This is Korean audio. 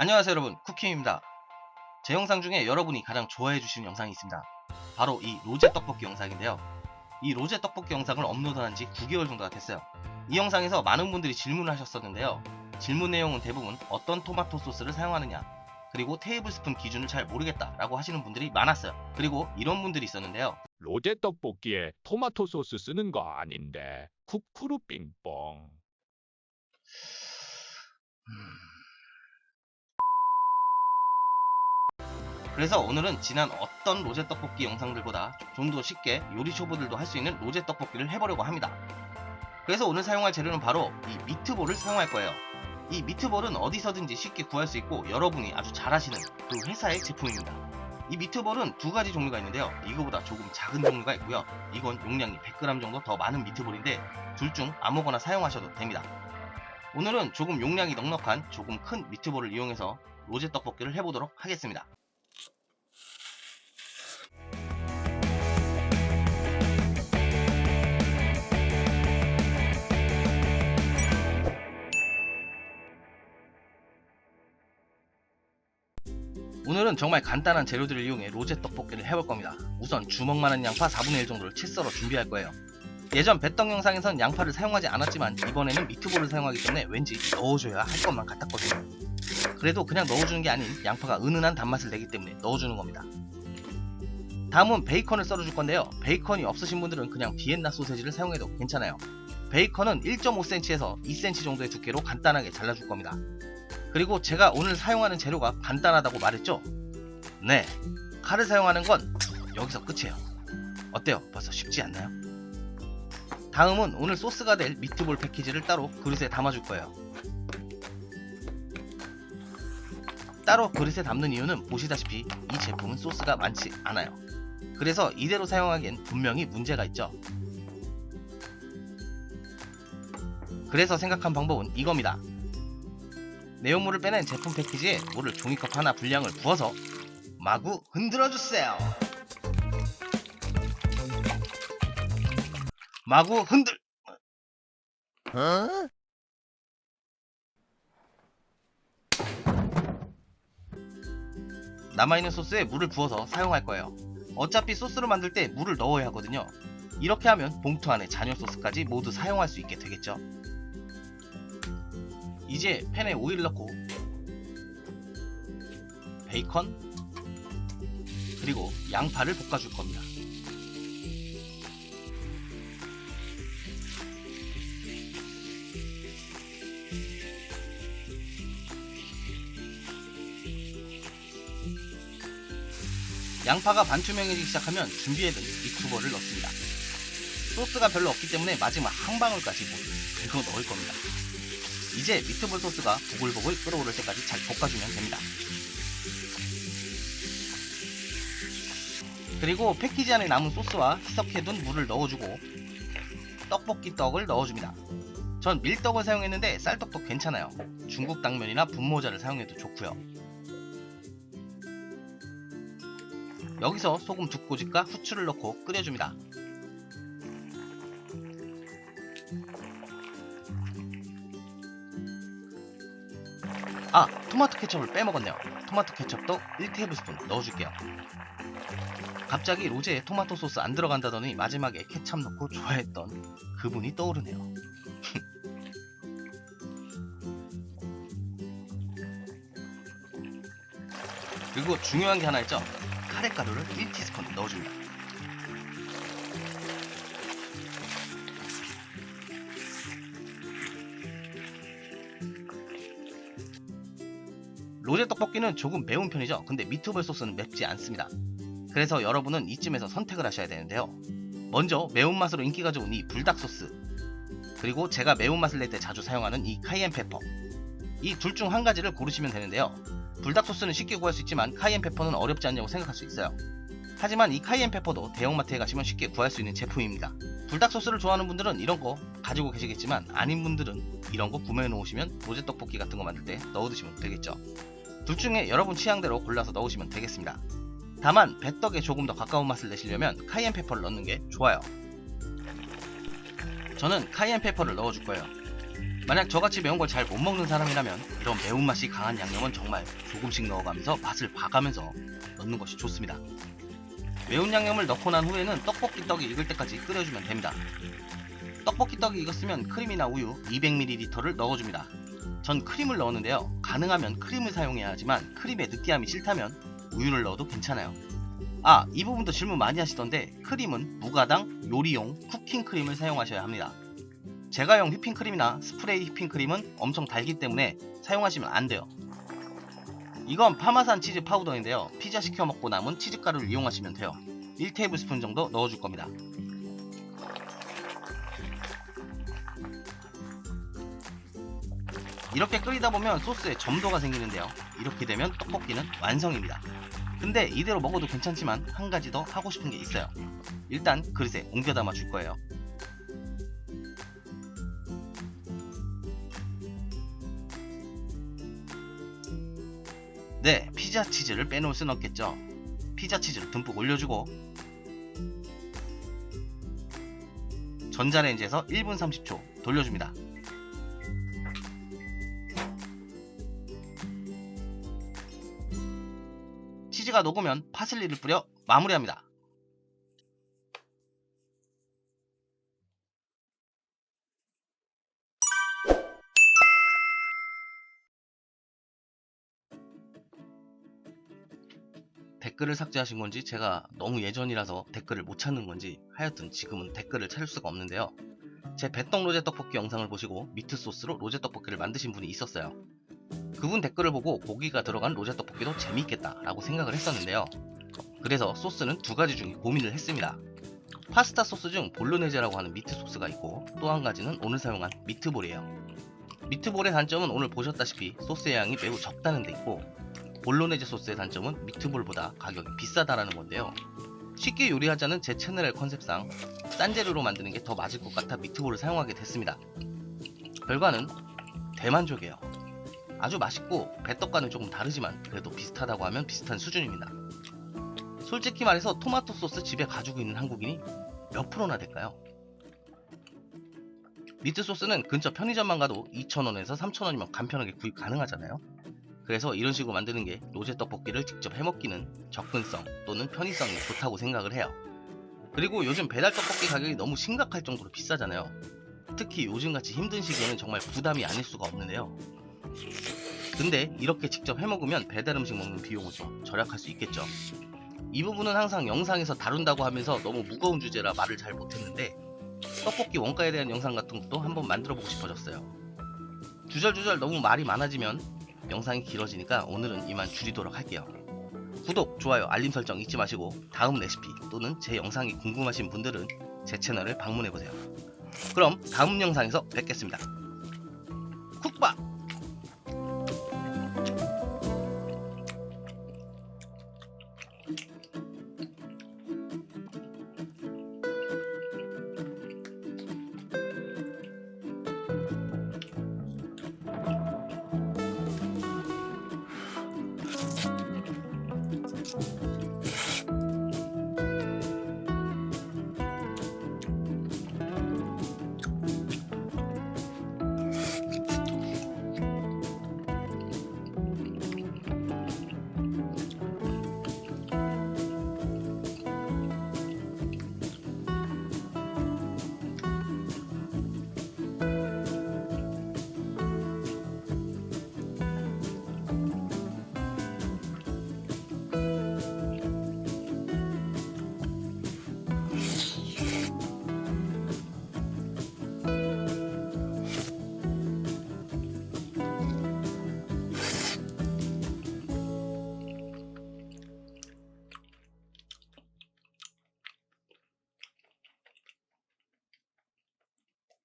안녕하세요 여러분, 쿠킹입니다. 제 영상 중에 여러분이 가장 좋아해 주시는 영상이 있습니다. 바로 이 로제 떡볶이 영상인데요. 이 로제 떡볶이 영상을 업로드한 지 9개월 정도가 됐어요. 이 영상에서 많은 분들이 질문을 하셨었는데요. 질문 내용은 대부분 어떤 토마토 소스를 사용하느냐, 그리고 테이블 스푼 기준을 잘 모르겠다 라고 하시는 분들이 많았어요. 그리고 이런 분들이 있었는데요. 로제 떡볶이에 토마토 소스 쓰는 거 아닌데 쿠쿠루 빙뽕. 그래서 오늘은 지난 어떤 로제 떡볶이 영상들보다 좀 더 쉽게 요리 초보들도 할 수 있는 로제 떡볶이를 해보려고 합니다. 그래서 오늘 사용할 재료는 바로 이 미트볼을 사용할 거예요. 이 미트볼은 어디서든지 쉽게 구할 수 있고 여러분이 아주 잘 아시는 그 회사의 제품입니다. 이 미트볼은 두 가지 종류가 있는데요. 이거보다 조금 작은 종류가 있고요. 이건 용량이 100g 정도 더 많은 미트볼인데 둘 중 아무거나 사용하셔도 됩니다. 오늘은 조금 용량이 넉넉한 조금 큰 미트볼을 이용해서 로제 떡볶이를 해보도록 하겠습니다. 오늘은 정말 간단한 재료들을 이용해 로제 떡볶이를 해볼 겁니다. 우선 주먹만한 양파 4분의 1 정도를 채 썰어 준비할 거예요. 예전 배떡 영상에선 양파를 사용하지 않았지만 이번에는 미트볼을 사용하기 때문에 왠지 넣어줘야 할 것만 같았거든요. 그래도 그냥 넣어주는 게 아닌 양파가 은은한 단맛을 내기 때문에 넣어주는 겁니다. 다음은 베이컨을 썰어줄 건데요. 베이컨이 없으신 분들은 그냥 비엔나 소세지를 사용해도 괜찮아요. 베이컨은 1.5cm에서 2cm 정도의 두께로 간단하게 잘라줄 겁니다. 그리고 제가 오늘 사용하는 재료가 간단하다고 말했죠? 네, 칼을 사용하는 건 여기서 끝이에요. 어때요? 벌써 쉽지 않나요? 다음은 오늘 소스가 될 미트볼 패키지를 따로 그릇에 담아줄 거예요. 따로 그릇에 담는 이유는 보시다시피 이 제품은 소스가 많지 않아요. 그래서 이대로 사용하기엔 분명히 문제가 있죠. 그래서 생각한 방법은 이겁니다. 내용물을 빼낸 제품 패키지에 물을 종이컵 하나 분량을 부어서 마구 흔들어주세요. 마구 흔들. 남아있는 소스에 물을 부어서 사용할 거예요. 어차피 소스를 만들 때 물을 넣어야 하거든요. 이렇게 하면 봉투 안에 잔여 소스까지 모두 사용할 수 있게 되겠죠. 이제 팬에 오일을 넣고 베이컨 그리고 양파를 볶아줄 겁니다. 양파가 반투명해지기 시작하면 준비해둔 미트볼을 넣습니다. 소스가 별로 없기 때문에 마지막 한 방울까지 모두 긁어 넣을 겁니다. 이제 미트볼 소스가 보글보글 끓어오를 때까지 잘 볶아주면 됩니다. 그리고 패키지 안에 남은 소스와 희석해둔 물을 넣어주고 떡볶이 떡을 넣어줍니다. 전 밀떡을 사용했는데 쌀떡도 괜찮아요. 중국 당면이나 분모자를 사용해도 좋고요. 여기서 소금 2꼬집과 후추를 넣고 끓여줍니다. 토마토 케첩을 빼먹었네요. 토마토 케첩도 1테이블스푼 넣어줄게요. 갑자기 로제에 토마토 소스 안 들어간다더니 마지막에 케첩 넣고 좋아했던 그분이 떠오르네요. 그리고 중요한 게 하나 있죠. 카레가루를 1티스푼 넣어줍니다. 로제 떡볶이는 조금 매운 편이죠. 근데 미트볼 소스는 맵지 않습니다. 그래서 여러분은 이쯤에서 선택을 하셔야 되는데요. 먼저 매운맛으로 인기가 좋은 이 불닭 소스, 그리고 제가 매운맛을 낼 때 자주 사용하는 이 카이엔 페퍼, 이 둘 중 한 가지를 고르시면 되는데요. 불닭 소스는 쉽게 구할 수 있지만 카이엔 페퍼는 어렵지 않냐고 생각할 수 있어요. 하지만 이 카이엔 페퍼도 대형마트에 가시면 쉽게 구할 수 있는 제품입니다. 불닭 소스를 좋아하는 분들은 이런 거 가지고 계시겠지만 아닌 분들은 이런 거 구매해 놓으시면 로제 떡볶이 같은 거 만들 때 넣어 드시면 되겠죠. 둘 중에 여러분 취향대로 골라서 넣으시면 되겠습니다. 다만 배떡에 조금 더 가까운 맛을 내시려면 카이엔 페퍼를 넣는 게 좋아요. 저는 카이엔 페퍼를 넣어줄 거예요. 만약 저같이 매운 걸 잘 못 먹는 사람이라면 이런 매운맛이 강한 양념은 정말 조금씩 넣어가면서 맛을 봐가면서 넣는 것이 좋습니다. 매운 양념을 넣고 난 후에는 떡볶이 떡이 익을 때까지 끓여주면 됩니다. 떡볶이 떡이 익었으면 크림이나 우유 200ml를 넣어줍니다. 전 크림을 넣었는데요. 가능하면 크림을 사용해야 하지만 크림의 느끼함이 싫다면 우유를 넣어도 괜찮아요. 이 부분도 질문 많이 하시던데 크림은 무가당, 요리용, 쿠킹크림을 사용하셔야 합니다. 제가용 휘핑크림이나 스프레이 휘핑크림은 엄청 달기 때문에 사용하시면 안 돼요. 이건 파마산 치즈 파우더인데요. 피자 시켜 먹고 남은 치즈가루를 이용하시면 돼요. 1테이블스푼 정도 넣어줄 겁니다. 이렇게 끓이다 보면 소스에 점도가 생기는데요. 이렇게 되면 떡볶이는 완성입니다. 근데 이대로 먹어도 괜찮지만 한 가지 더 하고 싶은 게 있어요. 일단 그릇에 옮겨 담아 줄 거예요. 네, 피자 치즈를 빼놓을 순 없겠죠. 피자 치즈를 듬뿍 올려주고 전자레인지에서 1분 30초 돌려줍니다. 치즈가 녹으면 파슬리를 뿌려 마무리합니다. 댓글을 삭제하신 건지 제가 너무 예전이라서 댓글을 못 찾는 건지 하여튼 지금은 댓글을 찾을 수가 없는데요. 제 배떡 로제 떡볶이 영상을 보시고 미트 소스로 로제 떡볶이를 만드신 분이 있었어요. 그분 댓글을 보고 고기가 들어간 로제 떡볶이도 재미있겠다 라고 생각을 했었는데요. 그래서 소스는 두 가지 중에 고민을 했습니다. 파스타 소스 중 볼로네제라고 하는 미트 소스가 있고 또 한 가지는 오늘 사용한 미트볼이에요. 미트볼의 단점은 오늘 보셨다시피 소스의 양이 매우 적다는 데 있고 볼로네제 소스의 단점은 미트볼보다 가격이 비싸다라는 건데요. 쉽게 요리하자는 제 채널의 컨셉상 싼 재료로 만드는 게 더 맞을 것 같아 미트볼을 사용하게 됐습니다. 결과는 대만족이에요. 아주 맛있고 배떡과는 조금 다르지만 그래도 비슷하다고 하면 비슷한 수준입니다. 솔직히 말해서 토마토 소스 집에 가지고 있는 한국인이 몇 프로나 될까요? 미트 소스는 근처 편의점만 가도 2,000원에서 3,000원이면 간편하게 구입 가능하잖아요. 그래서 이런 식으로 만드는 게 로제 떡볶이를 직접 해먹기는 접근성 또는 편의성이 좋다고 생각을 해요. 그리고 요즘 배달 떡볶이 가격이 너무 심각할 정도로 비싸잖아요. 특히 요즘같이 힘든 시기에는 정말 부담이 아닐 수가 없는데요. 근데 이렇게 직접 해먹으면 배달 음식 먹는 비용을 좀 절약할 수 있겠죠. 이 부분은 항상 영상에서 다룬다고 하면서 너무 무거운 주제라 말을 잘 못했는데 떡볶이 원가에 대한 영상 같은 것도 한번 만들어보고 싶어졌어요. 주절주절 너무 말이 많아지면 영상이 길어지니까 오늘은 이만 줄이도록 할게요. 구독, 좋아요, 알림 설정 잊지 마시고 다음 레시피 또는 제 영상이 궁금하신 분들은 제 채널을 방문해보세요. 그럼 다음 영상에서 뵙겠습니다. 쿡박!